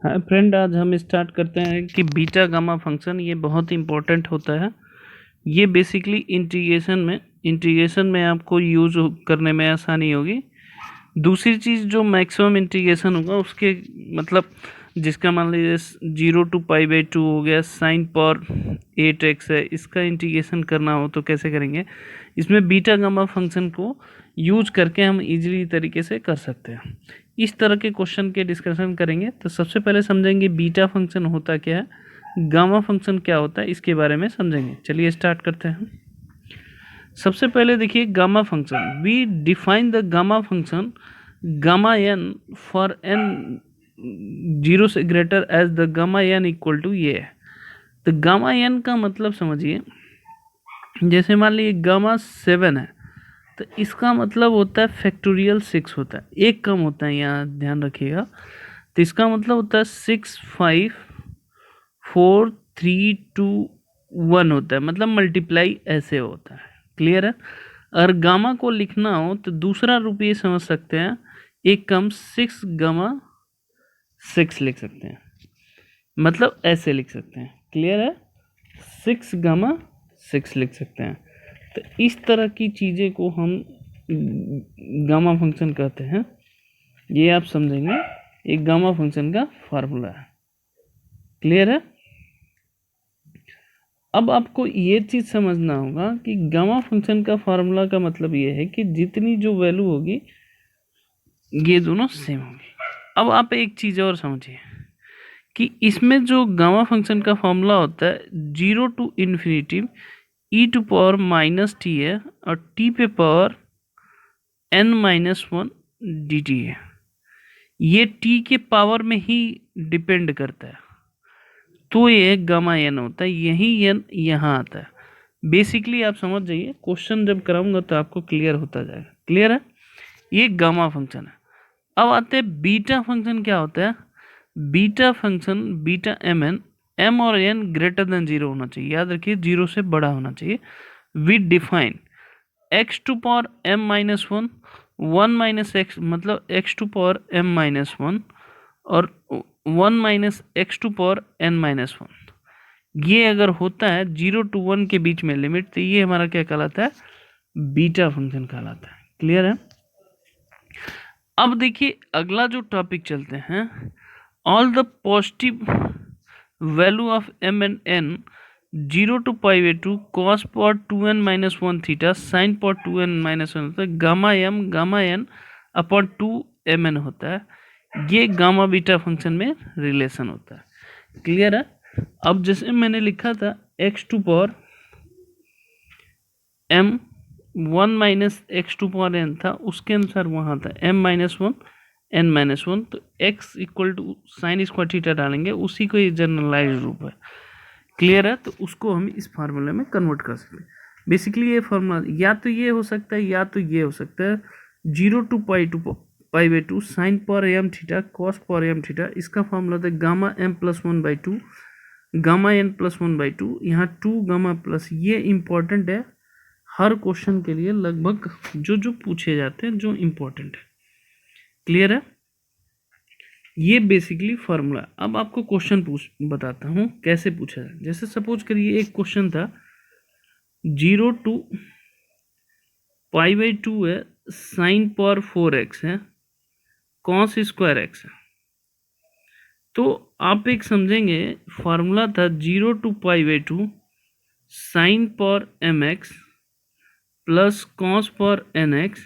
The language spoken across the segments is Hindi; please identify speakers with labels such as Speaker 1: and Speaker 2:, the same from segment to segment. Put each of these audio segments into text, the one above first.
Speaker 1: हाँ फ्रेंड, आज हम स्टार्ट करते हैं कि बीटा गामा फंक्शन ये बहुत इंपॉर्टेंट होता है। ये बेसिकली इंटीग्रेशन में आपको यूज करने में आसानी होगी। दूसरी चीज़ जो मैक्सिमम इंटीग्रेशन होगा उसके मतलब जिसका मान लीजिए 0 to π/2 हो गया, साइन पावर 8x है, इसका इंटीग्रेशन करना हो तो कैसे करेंगे। इसमें बीटा गामा फंक्शन को यूज करके हम इजीली तरीके से कर सकते हैं। इस तरह के क्वेश्चन के डिस्कशन करेंगे। तो सबसे पहले समझेंगे बीटा फंक्शन होता क्या है, गामा फंक्शन क्या होता है, इसके बारे में समझेंगे। चलिए स्टार्ट करते हैं। सबसे पहले देखिए gamma function, we define the gamma function gamma n for n 0 से greater as the gamma n equal to ये है। तो गामा एन का मतलब समझिए, जैसे मान लीजिए गामा 7 है तो इसका मतलब होता है फैक्टोरियल 6 होता है, एक कम होता है, यहाँ ध्यान रखिएगा। तो इसका मतलब होता है 6 5 4 3 2 1 होता है, मतलब मल्टीप्लाई ऐसे होता है। क्लियर है। अगर गामा को लिखना हो तो दूसरा रूप ये समझ सकते हैं, एक कम 6 गामा 6 लिख सकते हैं, मतलब ऐसे लिख सकते हैं। क्लियर है। 6 गामा 6 लिख सकते हैं। तो इस तरह की चीज़ें को हम गामा फंक्शन कहते हैं। ये आप समझेंगे, एक गामा फंक्शन का फार्मूला है। क्लियर है। अब आपको ये चीज़ समझना होगा कि गामा फंक्शन का फार्मूला का मतलब ये है कि जितनी जो वैल्यू होगी ये दोनों सेम होंगी। अब आप एक चीज़ और समझिए कि इसमें जो गामा फंक्शन का फॉर्मूला होता है 0 to इन्फिनिटी e⁻⁻t है और t पे पावर n-1 dt है। ये t के पावर में ही डिपेंड करता है, तो ये गामा n होता है, यही n यहाँ आता है। बेसिकली आप समझ जाइए, क्वेश्चन जब कराऊंगा तो आपको क्लियर होता जाएगा। क्लियर है। ये गामा फंक्शन है। अब आते हैं बीटा फंक्शन क्या होता है। बीटा फंक्शन बीटा m और n ग्रेटर देन 0 होना चाहिए। याद रखिए 0 से बड़ा होना चाहिए। वी डिफाइन x⁻m-1 1 - x मतलब x⁻m-1 और 1 - x⁻n-1, ये अगर होता है 0 to 1 के बीच में लिमिट, तो ये हमारा क्या कहलाता है, बीटा फंक्शन कहलाता है। क्लियर है। अब देखिए अगला जो टॉपिक चलते हैं, all the positive value of m and n 0 to π/2 cos power 2n-1 theta sine power 2n-1 होता है, गामा n अपॉन 2mn होता है। ये गामा बीटा फंक्शन में रिलेशन होता है। क्लियर है। अब जैसे मैंने लिखा था x⁻m 1 - x⁻n था, उसके अनुसार वहाँ था m-1 n-1, तो x equal to sine square theta डालेंगे, उसी को ये जनरलाइज रूप है। क्लियर है। तो उसको हम इस फार्मूले में कन्वर्ट कर सकते हैं। बेसिकली ये फार्मूला या तो ये हो सकता है या तो ये हो सकता है। 0 to π/2 sine power m theta cos power m theta, इसका फार्मूला था गामा m+1/2 गामा n+1/2, यहाँ 2 गामा प्लस, ये इंपॉर्टेंट है हर क्वेश्चन के लिए, लगभग जो पूछे जाते हैं जो इंपॉर्टेंट है। क्लियर है। ये बेसिकली फार्मूला। अब आपको क्वेश्चन बताता हूँ कैसे पूछा जाए। जैसे सपोज करिए एक क्वेश्चन था 0 to π/2 है, साइन पावर 4x है, कॉस स्क्वायर x है। तो आप एक समझेंगे फार्मूला था 0 to π/2 sine power mx plus cos power nx।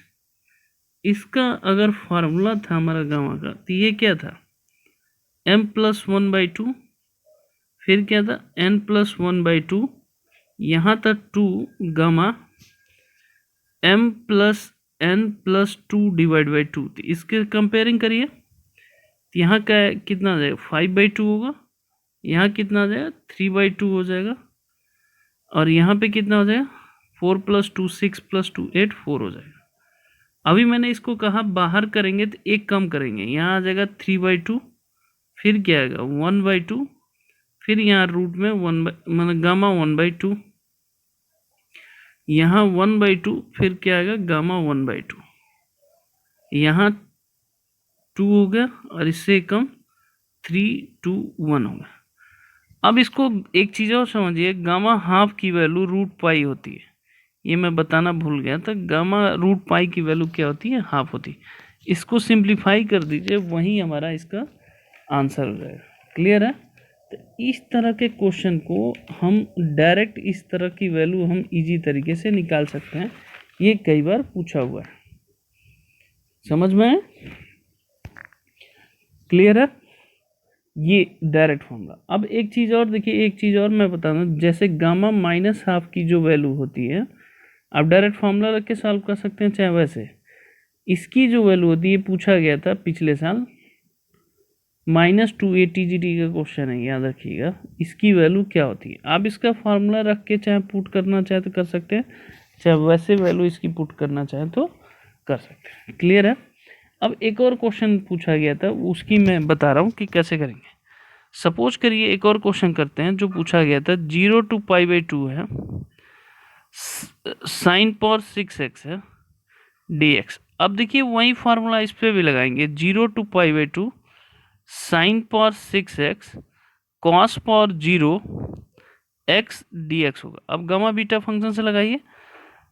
Speaker 1: इसका अगर फार्मूला था हमारा गामा का, तो ये क्या था, m+1/2, फिर क्या था n+1/2, यहाँ था 2 गामा m+n+2 / 2। तो इसके कंपेयरिंग करिए, तो यहाँ का कितना आ जाएगा 5/2 होगा, यहाँ कितना आ जाएगा 3/2 हो जाएगा, और यहाँ पे कितना हो जाएगा 4 + 2 6 + 2 8 4 हो जाएगा। अभी मैंने इसको कहा बाहर करेंगे तो एक कम करेंगे, यहाँ आ जाएगा 3/2, फिर क्या आएगा 1/2, फिर यहाँ रूट में 1 मतलब गामा 1/2, यहाँ 1/2, फिर क्या आएगा गामा 1/2, यहाँ 2 हो गया और इससे कम 321 होगा। अब इसको एक चीज़ और समझिए, गामा हाफ की वैल्यू रूट पाई होती है, ये मैं बताना भूल गया था। गामा रूट पाई की वैल्यू क्या होती है? हाफ होती है। इसको सिंप्लीफाई कर दीजिए, वही हमारा इसका आंसर हो जाएगा। क्लियर है? तो इस तरह के क्वेश्चन को हम डायरेक्ट इस तरह की वैल्यू हम इजी तरीके से निकाल सकते हैं, ये कई बार पूछा हुआ है। समझ में है? क्लियर है? ये डायरेक्ट फॉर्मूला। अब एक चीज़ और देखिए, एक चीज़ और मैं बता दूँ, जैसे गामा माइनस हाफ की जो वैल्यू होती है, आप डायरेक्ट फॉर्मूला रख के सॉल्व कर सकते हैं, चाहे वैसे। इसकी जो वैल्यू होती है, पूछा गया था पिछले साल, -2a TGT का क्वेश्चन है, याद रखिएगा। इसकी वैल्यू क्या होती है? आप इसका फार्मूला रख के चाहे पुट करना चाहे तो कर सकते हैं, चाहे वैसे वैल्यू इसकी पुट करना चाहे तो कर सकते हैं। क्लियर है? अब एक और क्वेश्चन पूछा गया था, उसकी मैं बता रहा हूँ कि कैसे करेंगे। सपोज करिए एक और क्वेश्चन करते हैं जो पूछा गया था, 0 to π/2 है, sin पावर 6x है, dx। अब देखिए वही फार्मूला इस पे भी लगाएंगे, 0 to π/2 sin power 6x cos power 0 x dx होगा। अब गामा बीटा फंक्शन से लगाइए,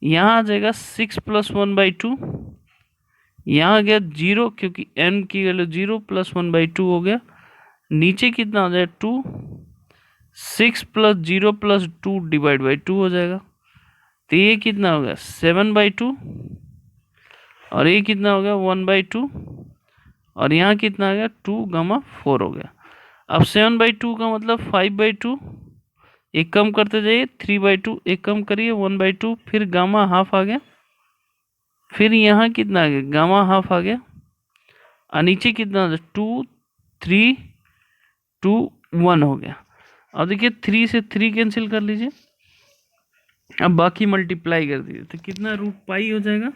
Speaker 1: यहाँ आ जाएगा 6 + 1/2, यहाँ आ गया 0 क्योंकि n की वैल्यू 0 + 1/2 हो गया, नीचे कितना हो जाएगा 2, 6 + 0 + 2 / 2 हो जाएगा। तो ये कितना हो गया 7/2, और ये कितना हो गया 1/2, और यहाँ कितना आ गया 2 गामा 4 हो गया। अब 7/2 का मतलब 5/2, एक कम करते जाइए, 3/2 एक कम करिए, 1/2, फिर गामा हाफ आ गया, फिर यहाँ कितना आ गया गामा हाफ आ गया, और नीचे कितना 2 3 2 1 हो गया। अब देखिए 3 से 3 कैंसिल कर लीजिए, अब बाकी मल्टीप्लाई कर दीजिए, तो कितना √π हो जाएगा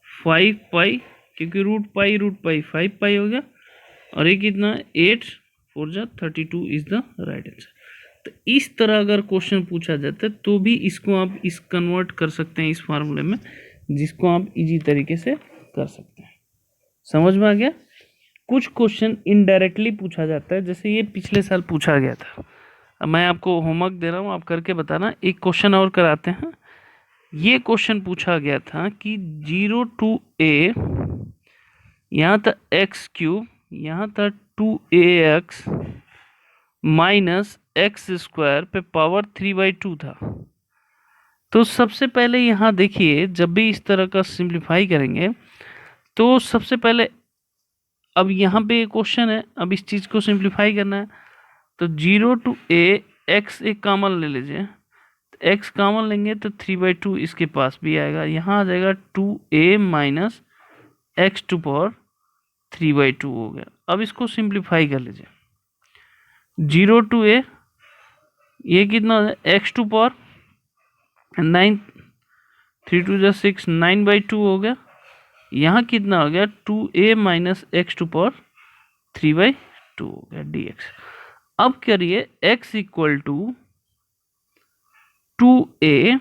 Speaker 1: 5π, क्योंकि √π 5π हो गया, और ये कितना 8 4 जा 32 इज द राइट आंसर। तो इस तरह अगर क्वेश्चन पूछा जाता है तो भी इसको आप इस कन्वर्ट कर सकते हैं इस फार्मूले में, जिसको आप इजी तरीके से कर सकते हैं। समझ में आ गया? कुछ क्वेश्चन इनडायरेक्टली पूछा जाता है, जैसे ये पिछले साल पूछा गया था। अब मैं आपको होमवर्क दे रहा हूँ, आप करके बताना। एक क्वेश्चन और कराते हैं। ये क्वेश्चन पूछा गया था कि 0 to a, यहाँ था x3, यहाँ था 2ax -x² पे पावर 3/2 था। तो सबसे पहले यहाँ देखिए, जब भी इस तरह का सिंप्लीफाई करेंगे तो सबसे पहले, अब यहाँ पे क्वेश्चन है, अब इस चीज़ को सिंप्लीफाई करना है, तो 0 to a, x एक कॉमन ले लीजिए, x कॉमन लेंगे तो 3/2 इसके पास भी आएगा, यहाँ आ जाएगा 2a - x² 3/2 हो गया। अब इसको सिंप्लीफाई कर लीजिए, 0 to a, ये कितना हो जाए x² 9, 3 2 जा 6, 9/2 हो गया, यहाँ कितना हो गया 2a - x² 3/2 हो गया dx। अब करिए x = 2a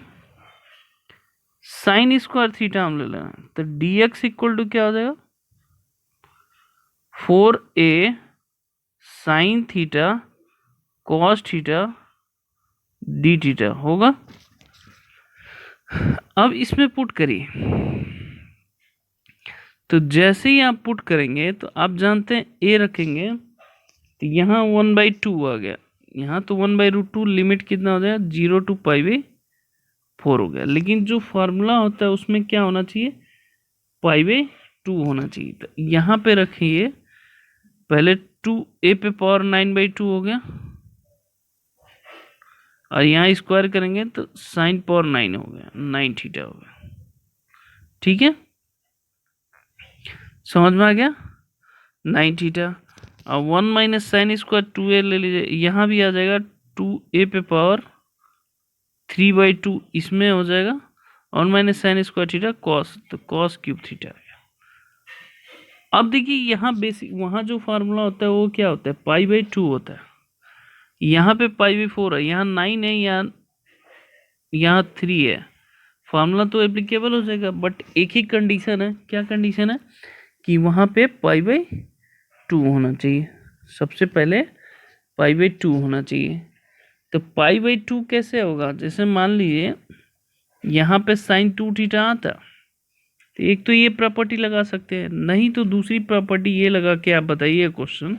Speaker 1: sin² थीटा हम ले लेना, तो dx = क्या हो जाएगा 4a sin theta cos theta d theta होगा। अब इसमें पुट करिए, तो जैसे ही आप पुट करेंगे तो आप जानते हैं a रखेंगे तो यहाँ 1/2 आ गया, यहाँ तो 1/√2, लिमिट कितना हो जाएगा 0 to π/4 हो गया। लेकिन जो फार्मूला होता है उसमें क्या होना चाहिए π/2 होना चाहिए। तो यहाँ पे रखिए, पहले 2a पे पावर 9/2 हो गया, और यहाँ स्क्वायर करेंगे तो sin पावर 9 हो गया, 9 थीटा हो गया। ठीक है, समझ में आ गया 9 थीटा। और 1 - sin² 2a ले लीजिए, यहाँ भी आ जाएगा 2a पे पावर 3/2 इसमें हो जाएगा, और -sin² थीटा cos, तो cos³ थीटा आ गया। अब देखिए यहाँ बेसिक, वहाँ जो फार्मूला होता है वो क्या होता है π/2 होता है, यहाँ पे π/4 है, यहाँ 9 है, यहाँ 3 है, फार्मूला तो एप्लीकेबल हो जाएगा। बट एक ही कंडीशन है, क्या कंडीशन है कि वहाँ पे π/2 होना चाहिए। सबसे पहले पाई बाई 2 होना चाहिए। तो पाई बाई 2 कैसे होगा, जैसे मान लीजिए यहाँ पे साइन 2 थीटा आता, तो एक तो ये प्रॉपर्टी लगा सकते हैं, नहीं तो दूसरी प्रॉपर्टी ये लगा के आप बताइए क्वेश्चन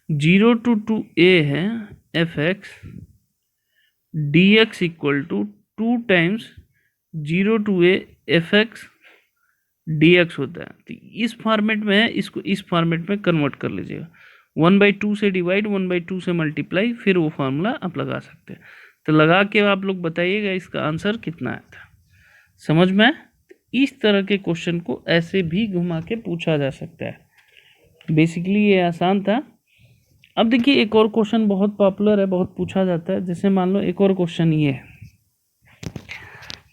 Speaker 1: 0 to 2a है f x d x equal to 2 times 0 to a f x d x होता है। तो इस फॉर्मेट में है, इसको इस फॉर्मेट में कन्वर्ट कर लीजिएगा, 1/2 से डिवाइड 1/2 से मल्टीप्लाई, फिर वो फार्मूला आप लगा सकते हैं। तो लगा के आप लोग बताइएगा इसका आंसर कितना आया था, समझ में आया? इस तरह के क्वेश्चन को ऐसे भी घुमा के पूछा जा सकता है। बेसिकली ये आसान था। अब देखिए एक और क्वेश्चन बहुत पॉपुलर है, बहुत पूछा जाता है। जैसे मान लो एक और क्वेश्चन ये है,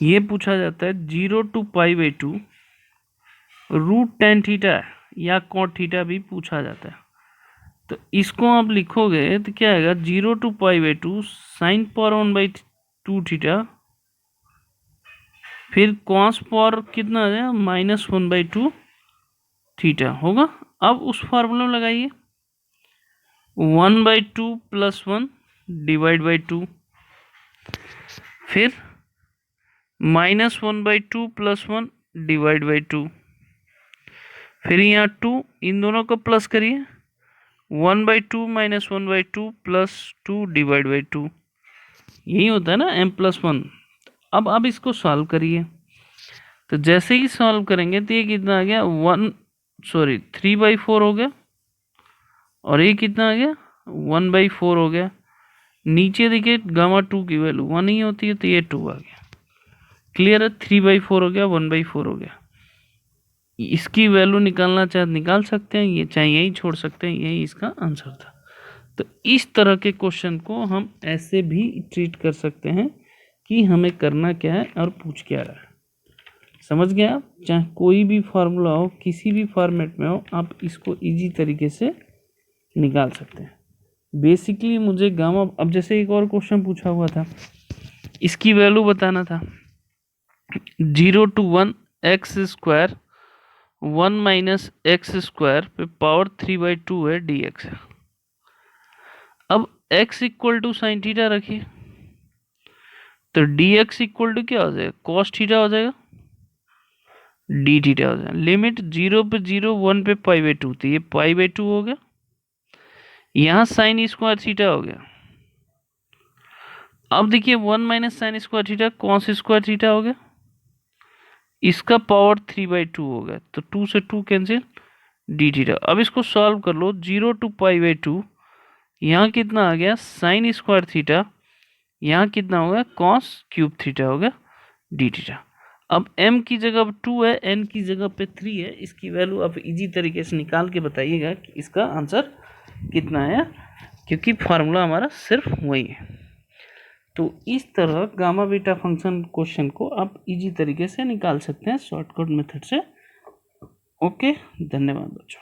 Speaker 1: ये पूछा जाता है 0 to π/2 रूट टेन थीटा या कॉट थीटा भी पूछा जाता है। तो इसको आप लिखोगे तो क्या आएगा 0 to π/2 साइन पावर 1/2 थीटा, फिर कॉस पावर कितना आ जाएगा -1/2 थीटा होगा। अब उस फार्मूला में लगाइए 1/2 + 1 डिवाइड बाई 2, फिर -1/2 + 1 डिवाइड बाई 2, फिर यहाँ 2, इन दोनों को प्लस करिए 1/2 - 1/2 + 2 डिवाइड बाई 2, यही होता है ना m+1। अब आप इसको सॉल्व करिए, तो जैसे ही सॉल्व करेंगे तो ये कितना आ गया 3/4 हो गया, और ये कितना आ गया 1/4 हो गया। नीचे देखिए गामा 2 की वैल्यू 1 ही होती है, तो ये 2 आ गया। क्लियर है, 3/4 हो गया, 1/4 हो गया। इसकी वैल्यू निकालना चाहे निकाल सकते हैं, ये चाहे यही छोड़ सकते हैं, यही इसका आंसर था। तो इस तरह के क्वेश्चन को हम ऐसे भी ट्रीट कर सकते हैं कि हमें करना क्या है और पूछ क्या रहा है। समझ गए आप? चाहे कोई भी फार्मूला हो, किसी भी फॉर्मेट में हो, आप इसको इजी तरीके से निकाल सकते हैं। बेसिकली मुझे गामा, अब जैसे एक और क्वेश्चन पूछा हुआ था, इसकी वैल्यू बताना था 0 to 1 x² 1 - x² पे पावर 3/2 है dx है। अब x equal to sine theta रखिए, तो dx इक्वल टू क्या हो जाएगा cos थीटा हो जाएगा, डी थीटा हो जाएगा। लिमिट 0 पे 0 1 पे π/2, तो ये π/2 हो गया। यहाँ साइन स्क्वायर थीटा हो गया। अब देखिए 1 - sign square theta cos square theta हो गया, इसका पावर 3/2 हो गया, तो 2 से 2 कैंसिल, डी थीटा। अब इसको सॉल्व कर लो 0 to π/2, यहाँ कितना आ गया साइन स्क्वायर थीटा, यहाँ कितना हो गया cos क्यूब थीटा हो गया, डी थीटा। अब m की जगह 2 है, n की जगह पे 3 है। इसकी वैल्यू आप इजी तरीके से निकाल के बताइएगा कि इसका आंसर कितना है, क्योंकि फार्मूला हमारा सिर्फ वही है। तो इस तरह गामा बीटा फंक्शन क्वेश्चन को आप इजी तरीके से निकाल सकते हैं शॉर्टकट मेथड से। ओके, धन्यवाद बच्चों।